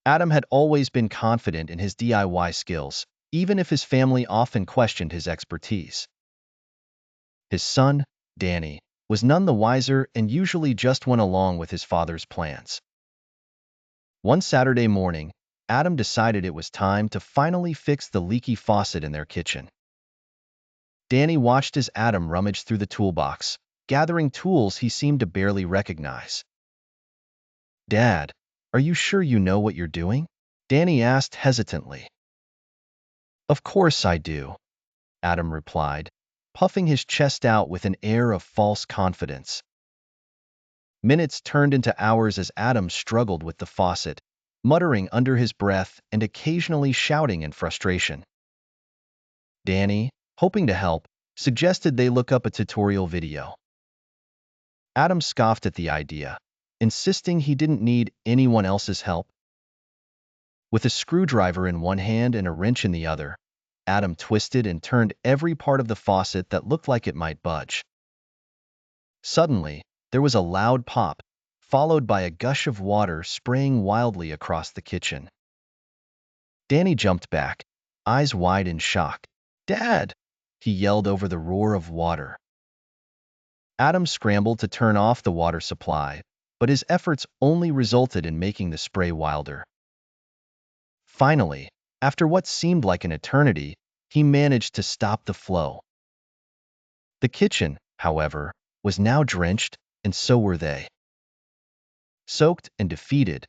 Adam had always been confident in his DIY skills, even if his family often questioned his expertise. His son, Danny, was none the wiser and usually just went along with his father's plans. One Saturday morning, Adam decided it was time to finally fix the leaky faucet in their kitchen. Danny watched as Adam rummaged through the toolbox, gathering tools he seemed to barely recognize. "Dad, are you sure you know what you're doing?" Danny asked hesitantly. "Of course I do," Adam replied, puffing his chest out with an air of false confidence. Minutes turned into hours as Adam struggled with the faucet, muttering under his breath and occasionally shouting in frustration. Danny, hoping to help, suggested they look up a tutorial video. Adam scoffed at the idea, insisting he didn't need anyone else's help. With a screwdriver in one hand and a wrench in the other, Adam twisted and turned every part of the faucet that looked like it might budge. Suddenly, there was a loud pop, followed by a gush of water spraying wildly across the kitchen. Danny jumped back, eyes wide in shock. "Dad!" he yelled over the roar of water. Adam scrambled to turn off the water supply, but his efforts only resulted in making the spray wilder. Finally, after what seemed like an eternity, he managed to stop the flow. The kitchen, however, was now drenched, and so were they. Soaked and defeated,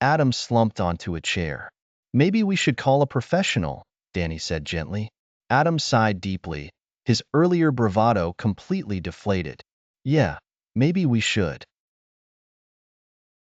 Adam slumped onto a chair. "Maybe we should call a professional," Danny said gently. Adam sighed deeply, his earlier bravado completely deflated. "Yeah, maybe we should."